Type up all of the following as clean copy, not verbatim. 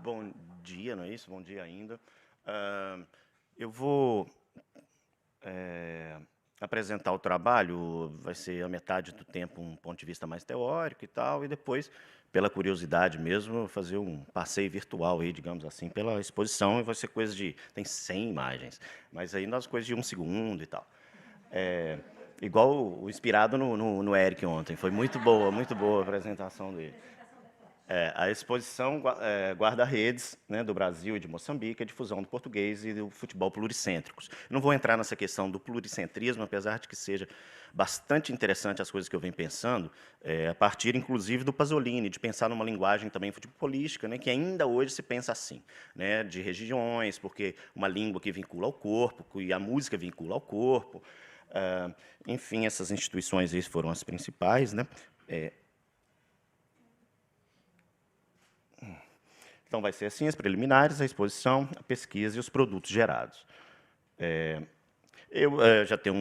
Bom dia, não é isso? Bom dia ainda. Eu vou apresentar o trabalho, vai ser a metade do tempo um ponto de vista mais teórico e tal, e depois, pela curiosidade mesmo, fazer um passeio virtual aí, digamos assim, pela exposição, e vai ser coisa de... tem 100 imagens, mas aí nas coisas de 1 segundo e tal. Igual o inspirado no Eric ontem, foi muito boa a apresentação dele. A exposição guarda-redes, né, do Brasil e de Moçambique, a difusão do português e do futebol pluricêntricos. Eu não vou entrar nessa questão do pluricentrismo, apesar de que seja bastante interessante as coisas que eu venho pensando, a partir, inclusive, do Pasolini, de pensar numa linguagem também futebolística, né, que ainda hoje se pensa assim, né, de regiões, porque uma língua que vincula ao corpo, e a música vincula ao corpo. Enfim, essas instituições aí foram as principais, né? Então, vai ser assim, as preliminares, a exposição, a pesquisa e os produtos gerados. Eu já tenho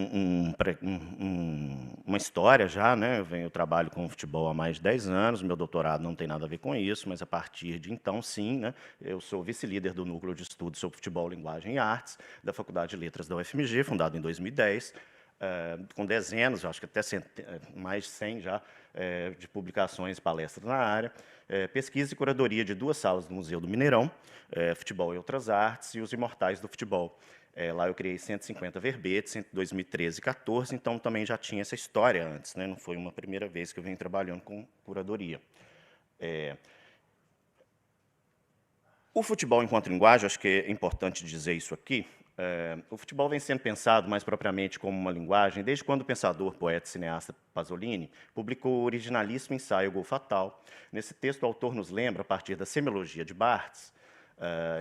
uma história já, né? Eu trabalho com futebol há mais de 10 anos, meu doutorado não tem nada a ver com isso, mas a partir de então, sim, né? Eu sou vice-líder do Núcleo de Estudos sobre Futebol, Linguagem e Artes, da Faculdade de Letras da UFMG, fundado em 2010, com dezenas, acho que até mais de 100 já, de publicações e palestras na área, pesquisa e curadoria de 2 salas do Museu do Mineirão, Futebol e Outras Artes, e Os Imortais do Futebol. Lá eu criei 150 verbetes em 2013 e 2014, então também já tinha essa história antes, né? Não foi uma primeira vez que eu venho trabalhando com curadoria. O futebol enquanto linguagem, acho que é importante dizer isso aqui, o futebol vem sendo pensado mais propriamente como uma linguagem desde quando o pensador, poeta e cineasta Pasolini publicou o originalíssimo ensaio O Gol Fatal. Nesse texto, o autor nos lembra, a partir da semiologia de Barthes,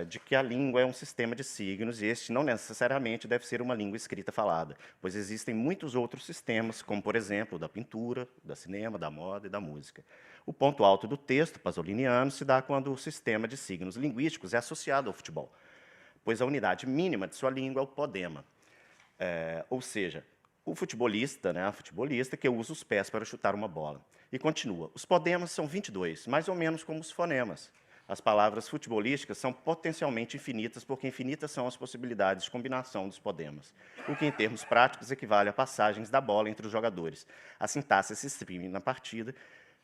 de que a língua é um sistema de signos e este não necessariamente deve ser uma língua escrita falada, pois existem muitos outros sistemas, como, por exemplo, o da pintura, da cinema, da moda e da música. O ponto alto do texto pasoliniano se dá quando o sistema de signos linguísticos é associado ao futebol, pois a unidade mínima de sua língua é o podema. Ou seja, o futebolista, né, a futebolista que usa os pés para chutar uma bola. E continua, os podemas são 22, mais ou menos como os fonemas. As palavras futebolísticas são potencialmente infinitas, porque infinitas são as possibilidades de combinação dos podemas, o que, em termos práticos, equivale a passagens da bola entre os jogadores. A sintaxe se exprime na partida,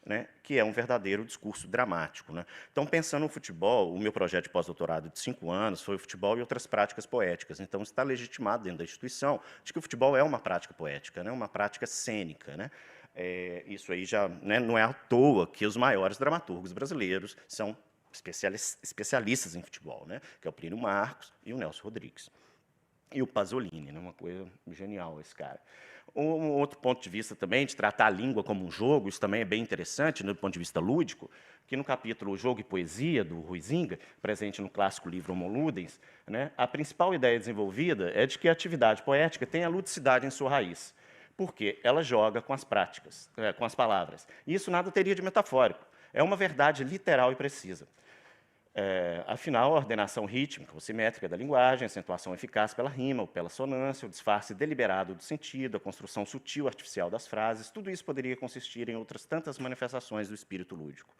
né, que é um verdadeiro discurso dramático. Né? Então, pensando no futebol, o meu projeto de pós-doutorado de 5 anos foi o futebol e outras práticas poéticas. Então, está legitimado dentro da instituição de que o futebol é uma prática poética, né, uma prática cênica. Né? Isso aí já, né, não é à toa que os maiores dramaturgos brasileiros são especialistas em futebol, né, que é o Plínio Marcos e o Nelson Rodrigues. E o Pasolini, né, uma coisa genial esse cara. Um outro ponto de vista também, de tratar a língua como um jogo, isso também é bem interessante, né, do ponto de vista lúdico, que no capítulo Jogo e Poesia, do Huizinga, presente no clássico livro Homo Ludens, né, a principal ideia desenvolvida é de que a atividade poética tem a ludicidade em sua raiz, porque ela joga com as práticas, com as palavras. E isso nada teria de metafórico, é uma verdade literal e precisa. Afinal, a ordenação rítmica ou simétrica da linguagem, a acentuação eficaz pela rima ou pela sonância, o disfarce deliberado do sentido, a construção sutil artificial das frases, tudo isso poderia consistir em outras tantas manifestações do espírito lúdico.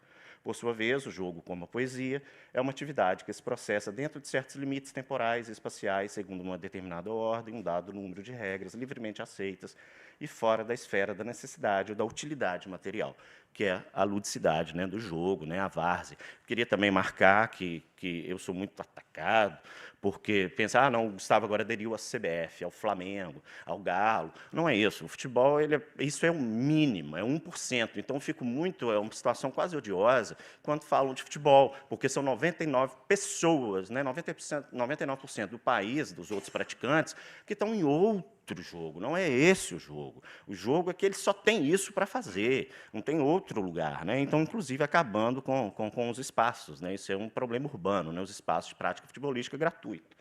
Por sua vez, o jogo, como a poesia, é uma atividade que se processa dentro de certos limites temporais e espaciais, segundo uma determinada ordem, um dado número de regras livremente aceitas e fora da esfera da necessidade ou da utilidade material, que é a ludicidade, né, do jogo, né, a várzea. Queria também marcar que eu sou muito atacado, porque pensar, não, o Gustavo agora aderiu à CBF, ao Flamengo, ao Galo. Não é isso. O futebol, isso é um mínimo, é 1%. Então, fico muito, é uma situação quase odiosa quando falam de futebol, porque são 99 pessoas, né, 99% do país, dos outros praticantes, que estão em outro jogo. Não é esse o jogo. O jogo é que ele só tem isso para fazer, não tem outro lugar. Né? Então, inclusive, acabando com os espaços. Né? Isso é um problema urbano, né? Os espaços de prática futebolística gratuita.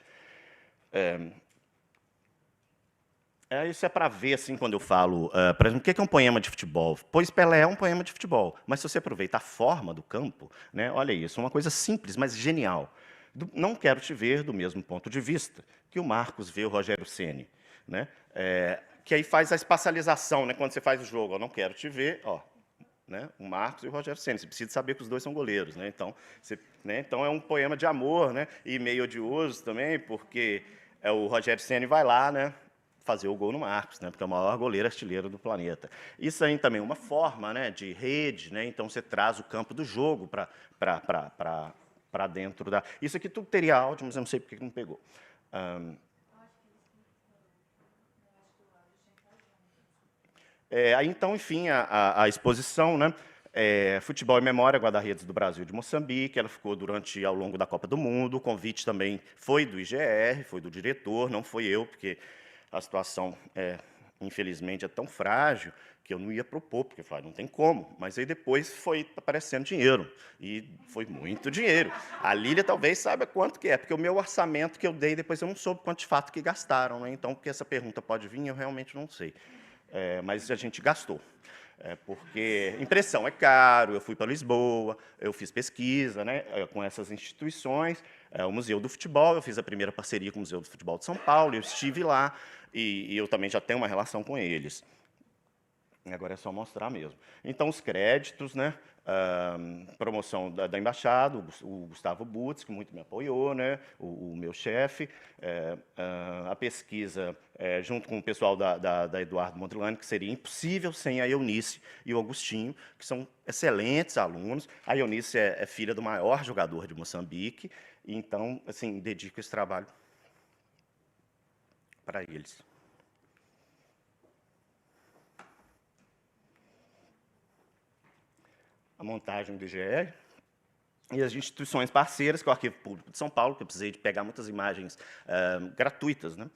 Isso é para ver, assim, quando eu falo, por exemplo, o que é um poema de futebol? Pois Pelé é um poema de futebol, mas se você aproveitar a forma do campo, né, olha isso, uma coisa simples, mas genial. Não quero te ver do mesmo ponto de vista que o Marcos vê o Rogério Ceni, né? Que aí faz a espacialização, né, quando você faz o jogo. Eu não quero te ver, ó, né? O Marcos e o Rogério Ceni. Você precisa saber que os dois são goleiros, né? Então, então é um poema de amor, né? E meio odioso também, porque o Rogério Ceni vai lá, né? Fazer o gol no Marcos, né? Porque é o maior goleiro artilheiro do planeta. Isso aí também é uma forma, né? De rede, né? Então você traz o campo do jogo para dentro da. Isso aqui tudo teria áudio, mas eu não sei porque que não pegou. Aí, então, enfim, a exposição, né? Futebol e Memória, Guarda-Redes do Brasil e de Moçambique, ela ficou ao longo da Copa do Mundo, o convite também foi do IGR, foi do diretor, não foi eu, porque a situação, infelizmente, é tão frágil que eu não ia propor, porque eu falei, não tem como. Mas aí depois foi aparecendo dinheiro, e foi muito dinheiro. A Lília talvez saiba quanto que é, porque o meu orçamento que eu dei, depois eu não soube quanto de fato que gastaram, né? Então, porque essa pergunta pode vir, eu realmente não sei. Mas a gente gastou. Porque impressão é caro, eu fui para Lisboa, eu fiz pesquisa, né, com essas instituições, o Museu do Futebol, eu fiz a primeira parceria com o Museu do Futebol de São Paulo, eu estive lá, e eu também já tenho uma relação com eles. Agora é só mostrar mesmo. Então, os créditos, né? Promoção da Embaixada, o Gustavo Butz, que muito me apoiou, né? O meu chefe. A pesquisa, junto com o pessoal da Eduardo Mondlane, que seria impossível sem a Eunice e o Agostinho, que são excelentes alunos. A Eunice é filha do maior jogador de Moçambique, então, assim, dedico esse trabalho para eles. A montagem do IGR e as instituições parceiras, que é o Arquivo Público de São Paulo, que eu precisei de pegar muitas imagens gratuitas, né?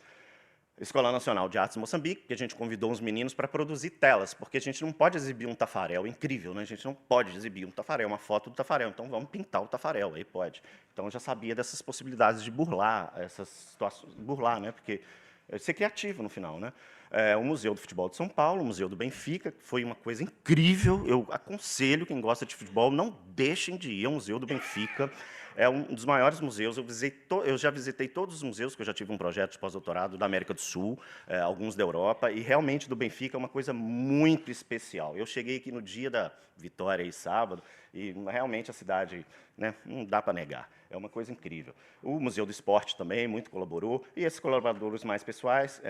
Escola Nacional de Artes de Moçambique, que a gente convidou uns meninos para produzir telas, porque a gente não pode exibir um Tafarel, incrível, né? A gente não pode exibir um Tafarel, uma foto do Tafarel, então vamos pintar o Tafarel, aí pode. Então eu já sabia dessas possibilidades de burlar essas situações, burlar, né? Porque ser criativo no final, né? O Museu do Futebol de São Paulo, o Museu do Benfica, que foi uma coisa incrível. Eu aconselho quem gosta de futebol, não deixem de ir ao Museu do Benfica. É um dos maiores museus. Eu já visitei todos os museus, que eu já tive um projeto de pós-doutorado da América do Sul, alguns da Europa, e realmente do Benfica é uma coisa muito especial. Eu cheguei aqui no dia da vitória, aí, sábado, e realmente a cidade, né, não dá para negar. É uma coisa incrível. O Museu do Esporte também muito colaborou, e esses colaboradores mais pessoais,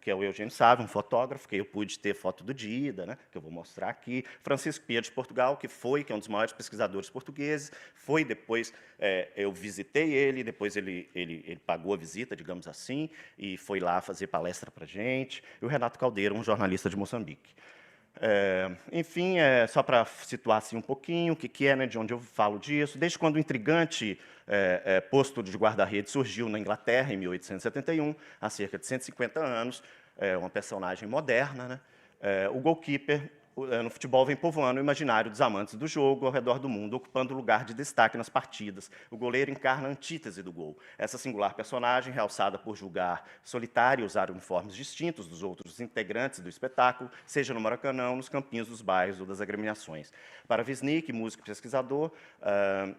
que é o Eugênio Sávio, um fotógrafo, que eu pude ter foto do Dida, né, que eu vou mostrar aqui, Francisco Pinheiro de Portugal, que é um dos maiores pesquisadores portugueses, foi depois, eu visitei ele, depois ele pagou a visita, digamos assim, e foi lá fazer palestra para a gente, e o Renato Caldeira, um jornalista de Moçambique. Enfim, só para situar assim, um pouquinho o que é, né, de onde eu falo disso. Desde quando o intrigante posto de guarda-redes surgiu na Inglaterra, em 1871, há cerca de 150 anos, uma personagem moderna, né? O goalkeeper, no futebol, vem povoando o imaginário dos amantes do jogo ao redor do mundo, ocupando lugar de destaque nas partidas. O goleiro encarna a antítese do gol. Essa singular personagem, realçada por julgar solitário e usar uniformes distintos dos outros integrantes do espetáculo, seja no Maracanã, nos campinhos dos bairros ou das agremiações. Para Wisnik, músico e pesquisador,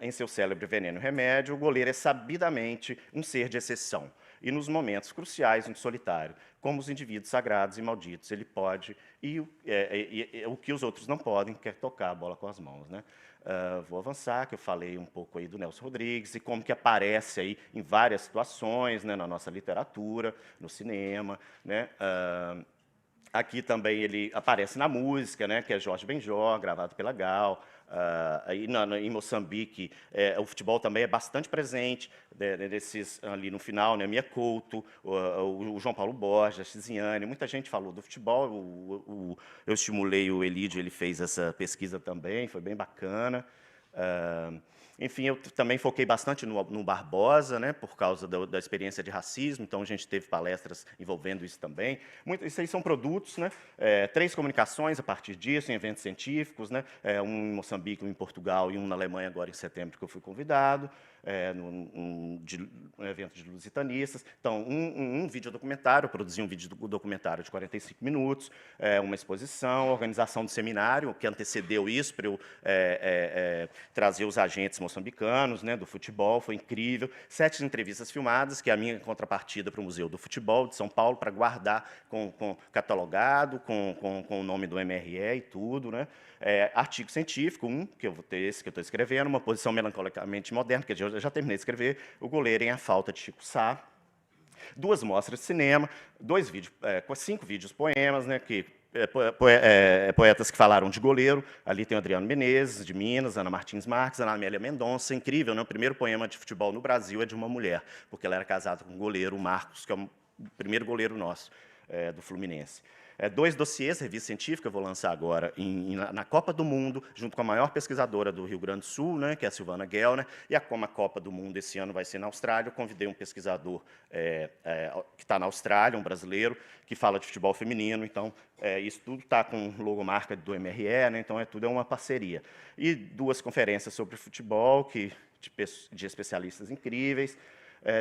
em seu célebre Veneno e Remédio, o goleiro é sabidamente um ser de exceção. E nos momentos cruciais, em solitário, como os indivíduos sagrados e malditos, ele pode, e o que os outros não podem, que é tocar a bola com as mãos, né? Vou avançar, que eu falei um pouco aí do Nelson Rodrigues, e como que aparece aí em várias situações, né, na nossa literatura, no cinema, né? Aqui também ele aparece na música, né, que é Jorge Benjor, gravado pela Gal. Em Moçambique, o futebol também é bastante presente, ali no final, né, Mia Couto, o João Paulo Borges, a Tiziane, muita gente falou do futebol. Eu estimulei o Elídio, ele fez essa pesquisa também, foi bem bacana. Enfim, eu também foquei bastante no Barbosa, né, por causa da experiência de racismo, então a gente teve palestras envolvendo isso também. Isso aí são produtos, né, 3 comunicações a partir disso, em eventos científicos, né, um em Moçambique, um em Portugal e um na Alemanha, agora em setembro, que eu fui convidado, um evento de lusitanistas. Então, um videodocumentário, eu produzi um videodocumentário de 45 minutos, uma exposição, organização de seminário, que antecedeu isso, para eu trazer os agentes moçambicanos, né, do futebol, foi incrível. 7 entrevistas filmadas, que é a minha contrapartida para o Museu do Futebol de São Paulo, para guardar catalogado, com o nome do MRE e tudo. Né? Artigo científico, que eu vou ter esse que eu estou escrevendo, uma posição melancolicamente moderna, que eu já terminei de escrever, O Goleiro em A Falta de Chico Sá. 2 mostras de cinema, 5 vídeos poemas, né, poetas que falaram de goleiro. Ali tem o Adriano Menezes, de Minas, Ana Martins Marques, Ana Amélia Mendonça. Incrível, né? O primeiro poema de futebol no Brasil é de uma mulher, porque ela era casada com o goleiro Marcos, que é o primeiro goleiro nosso, do Fluminense. 2 dossiês, revista científica, eu vou lançar agora na Copa do Mundo, junto com a maior pesquisadora do Rio Grande do Sul, né, que é a Silvana Gellner, e como a Copa do Mundo esse ano vai ser na Austrália, eu convidei um pesquisador que está na Austrália, um brasileiro, que fala de futebol feminino. Então, isso tudo está com logomarca do MRE, né, então tudo é uma parceria. E 2 conferências sobre futebol, de especialistas incríveis.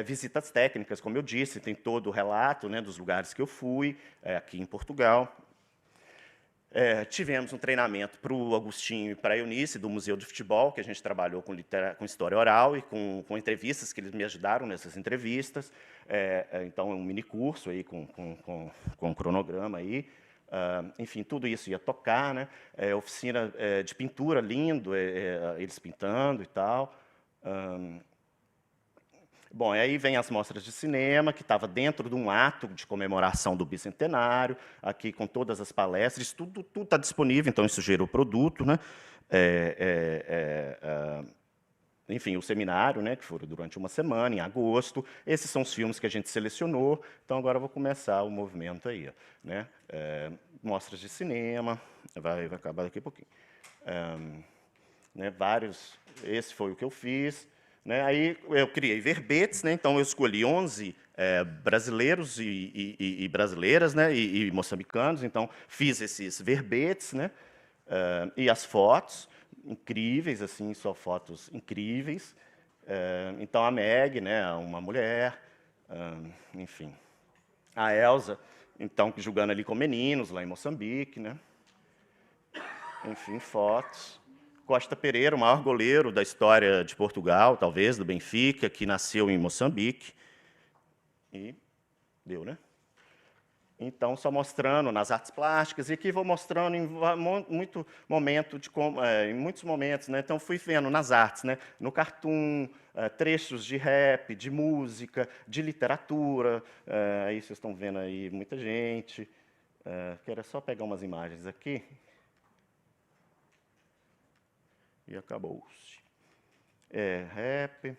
Visitas técnicas, como eu disse, tem todo o relato, né, dos lugares que eu fui, aqui em Portugal. Tivemos um treinamento para o Agostinho e para a Eunice, do Museu de Futebol, que a gente trabalhou com história oral e com entrevistas, que eles me ajudaram nessas entrevistas. Então, é um mini curso aí, com um cronograma aí. Enfim, tudo isso ia tocar, né? Oficina de pintura, lindo, eles pintando e tal. Bom, aí vem as mostras de cinema, que estava dentro de um ato de comemoração do bicentenário, aqui com todas as palestras, tudo está disponível, então isso gerou produto. Né? Enfim, o seminário, né, que foi durante uma semana, em agosto. Esses são os filmes que a gente selecionou, então agora eu vou começar o movimento aí. Né? Mostras de cinema, vai acabar daqui a pouquinho. Né, esse foi o que eu fiz. Né, aí eu criei verbetes, né, então eu escolhi 11 brasileiros e brasileiras, né, e moçambicanos, então fiz esses verbetes, né, e as fotos incríveis, assim, só fotos incríveis. Então a Meg, né, uma mulher, enfim, a Elza, então jogando ali com meninos lá em Moçambique, né, enfim, fotos. Costa Pereira, o maior goleiro da história de Portugal, talvez, do Benfica, que nasceu em Moçambique. E deu, né? Então, só mostrando nas artes plásticas, e aqui vou mostrando em muitos momentos. Né? Então, fui vendo nas artes, né? No cartoon, trechos de rap, de música, de literatura. Aí vocês estão vendo aí muita gente. Quero só pegar umas imagens aqui. E acabou-se. Rap.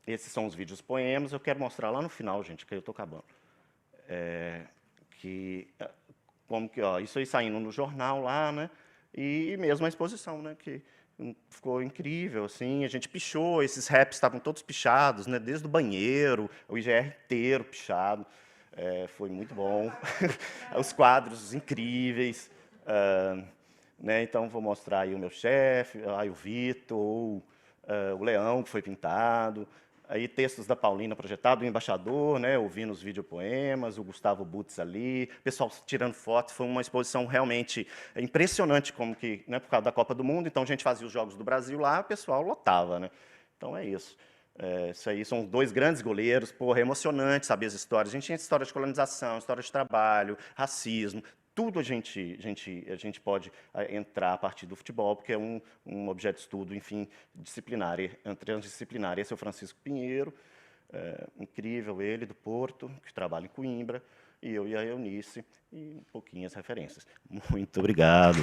Esses são os vídeos poemas. Eu quero mostrar lá no final, gente, que eu estou acabando. Isso aí saindo no jornal lá, né? E mesmo a exposição, né? Que ficou incrível, assim. A gente pichou, esses raps estavam todos pichados, né? Desde o banheiro, o IGR inteiro pichado. Foi muito bom. Os quadros incríveis. Né, então, vou mostrar aí o meu chefe, aí o Vitor, o Leão, que foi pintado, aí textos da Paulina projetado, o embaixador, né, ouvindo os videopoemas, o Gustavo Butz ali, o pessoal tirando fotos. Foi uma exposição realmente impressionante, como que, né, por causa da Copa do Mundo. Então, a gente fazia os Jogos do Brasil lá, o pessoal lotava. Né? Então, é isso. Isso aí são 2 grandes goleiros. Porra, é emocionante saber as histórias. A gente tinha história de colonização, história de trabalho, racismo. Tudo a gente pode entrar a partir do futebol, porque é um objeto de estudo, enfim, disciplinar, transdisciplinar. Esse é o Francisco Pinheiro, incrível, ele, do Porto, que trabalha em Coimbra, e eu e a Eunice, e um pouquinho as referências. Muito obrigado.